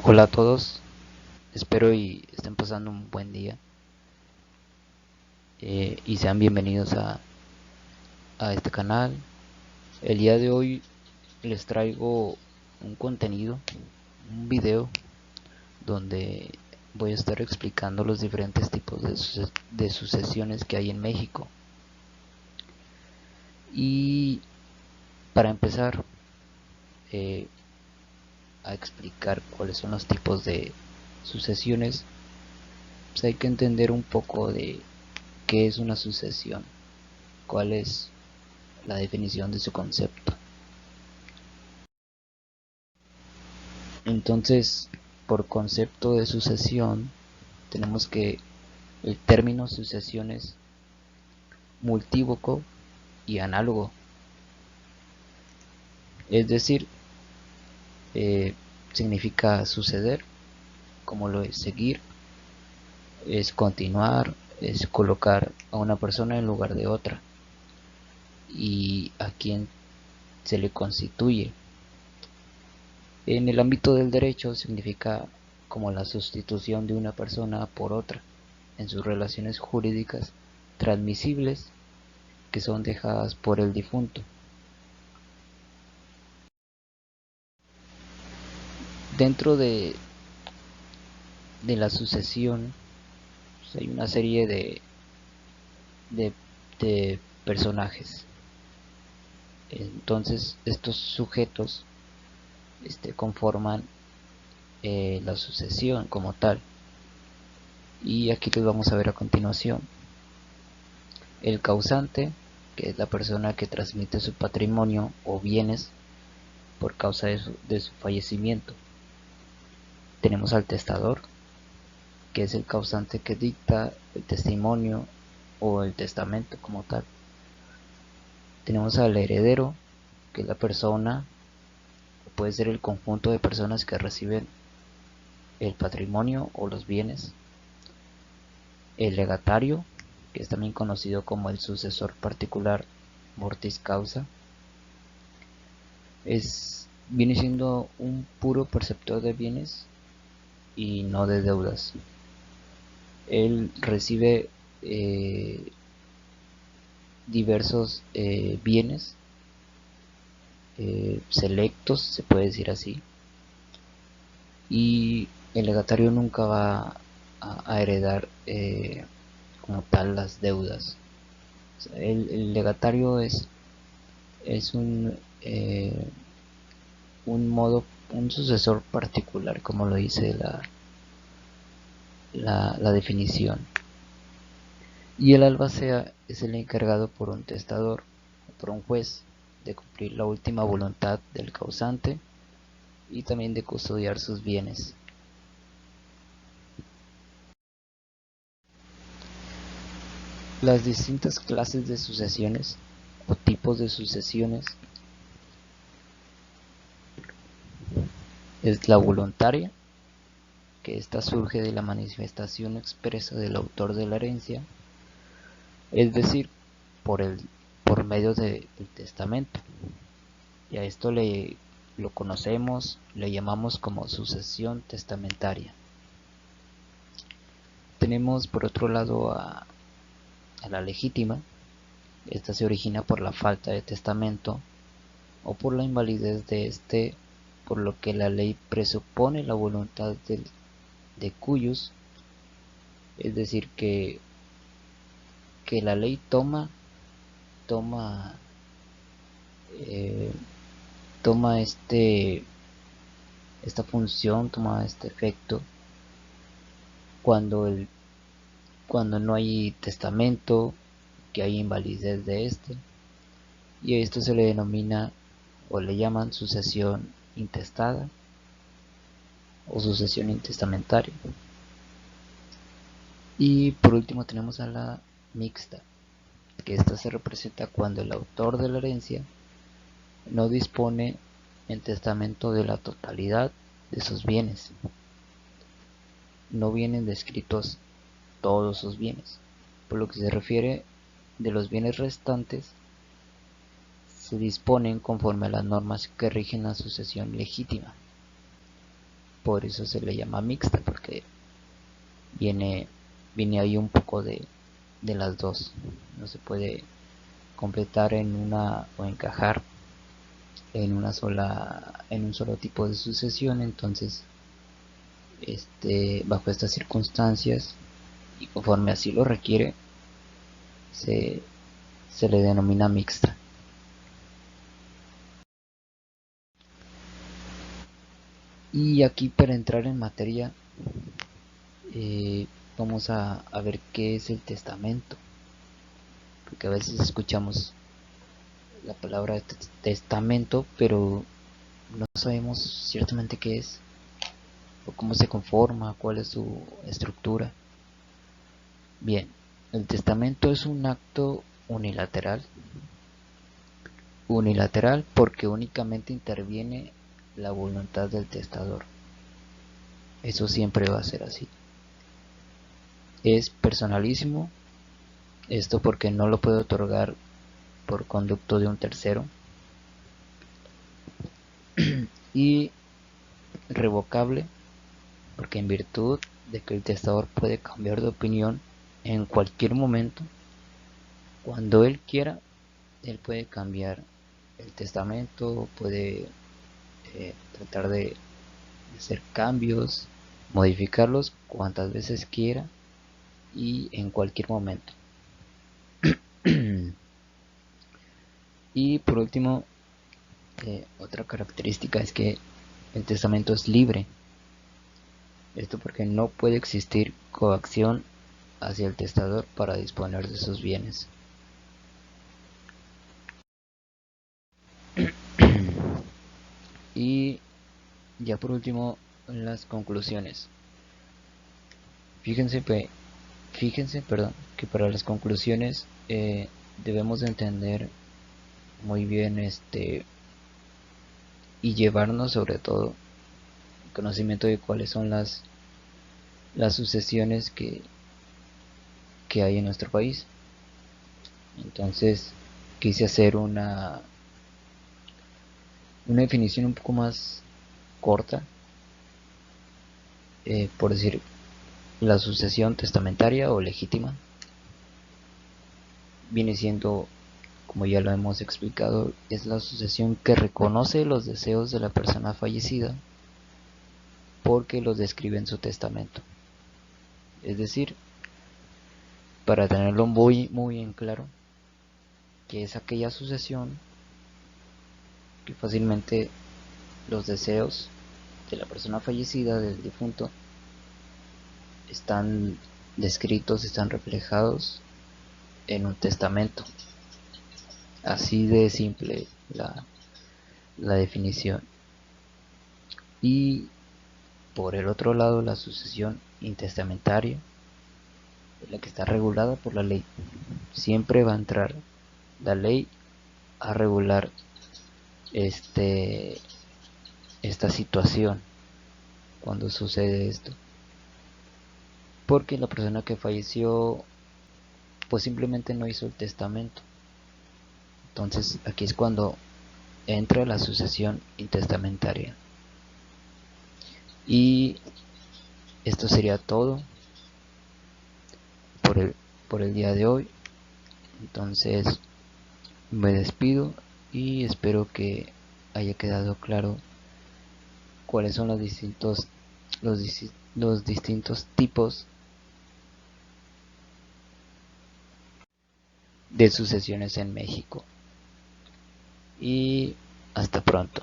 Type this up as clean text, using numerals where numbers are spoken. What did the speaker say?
Hola a todos, espero y estén pasando un buen día y sean bienvenidos a este canal. El día de hoy les traigo un contenido, un video donde voy a estar explicando los diferentes tipos de sucesiones que hay en México. Y para empezar eh, a explicar cuáles son los tipos de sucesiones, pues hay que entender un poco de qué es una sucesión, cuál es la definición de su concepto. Entonces, por concepto de sucesión, tenemos que el término sucesión es multívoco y análogo. Es decir, significa suceder, como lo es seguir, es continuar, es colocar a una persona en lugar de otra y a quien se le constituye. En el ámbito del derecho significa como la sustitución de una persona por otra en sus relaciones jurídicas transmisibles que son dejadas por el difunto. Dentro de la sucesión pues hay una serie de, de personajes. Entonces estos sujetos conforman la sucesión como tal. Y aquí los vamos a ver a continuación. El causante, que es la persona que transmite su patrimonio o bienes por causa de su fallecimiento. Tenemos al testador, que es el causante que dicta el testimonio o el testamento como tal. Tenemos al heredero, que es la persona, o puede ser el conjunto de personas que reciben el patrimonio o los bienes. El legatario, que es también conocido como el sucesor particular mortis causa, viene siendo un puro perceptor de bienes y no de deudas. Él recibe diversos bienes selectos, se puede decir así, y el legatario nunca va a heredar como tal las deudas. O sea, el legatario es un modo, un sucesor particular, como lo dice la definición. Y el albacea es el encargado por un testador o por un juez de cumplir la última voluntad del causante y también de custodiar sus bienes. Las distintas clases de sucesiones o tipos de sucesiones es la voluntaria, que esta surge de la manifestación expresa del autor de la herencia, es decir, por por medio del testamento. Y a esto lo conocemos, le llamamos como sucesión testamentaria. Tenemos por otro lado a la legítima. Esta se origina por la falta de testamento o por la invalidez de este, por lo que la ley presupone la voluntad de cuyos, es decir, que la ley toma, eh, toma esta función, toma este efecto cuando, cuando no hay testamento, que hay invalidez de este, y a esto se le denomina o le llaman sucesión intestada o sucesión intestamentaria. Y por último tenemos a la mixta, que esta se representa cuando el autor de la herencia no dispone en testamento de la totalidad de sus bienes. No vienen descritos todos sus bienes. Por lo que se refiere de los bienes restantes, se disponen conforme a las normas que rigen la sucesión legítima. por eso se le llama mixta, porque viene, viene ahí un poco de las dos. No se puede completar en una o encajar en una sola, en un solo tipo de sucesión. Entonces, bajo estas circunstancias y conforme así lo requiere, se, se le denomina mixta. Y aquí, para entrar en materia, vamos a ver qué es el testamento, porque a veces escuchamos la palabra testamento, pero no sabemos ciertamente qué es, o cómo se conforma, cuál es su estructura. Bien, el testamento es un acto unilateral porque únicamente interviene la voluntad del testador. Eso siempre va a ser así. Es personalísimo, esto porque no lo puede otorgar por conducto de un tercero, y revocable porque en virtud de que el testador puede cambiar de opinión en cualquier momento, cuando él quiera, él puede cambiar el testamento, puede tratar de hacer cambios, modificarlos cuantas veces quiera y en cualquier momento. Y por último, otra característica es que el testamento es libre. Esto porque no puede existir coacción hacia el testador para disponer de sus bienes. Y ya por último, las conclusiones. Fíjense, que para las conclusiones debemos de entender muy bien y llevarnos sobre todo conocimiento de cuáles son las sucesiones que hay en nuestro país. Entonces quise hacer una definición un poco más corta, por decir, la sucesión testamentaria o legítima viene siendo, como ya lo hemos explicado, es la sucesión que reconoce los deseos de la persona fallecida porque los describe en su testamento. Es decir, para tenerlo muy en claro, que es aquella sucesión que fácilmente los deseos de la persona fallecida, del difunto, están descritos, están reflejados en un testamento. Así de simple la definición. Y por el otro lado, la sucesión intestamentaria, la que está regulada por la ley. Siempre va a entrar la ley a regular esta situación cuando sucede esto, porque la persona que falleció pues simplemente no hizo el testamento. Entonces aquí es cuando entra la sucesión intestamentaria. Y esto sería todo por el día de hoy. Entonces me despido y espero que haya quedado claro cuáles son los distintos tipos de sucesiones en México. Y hasta pronto.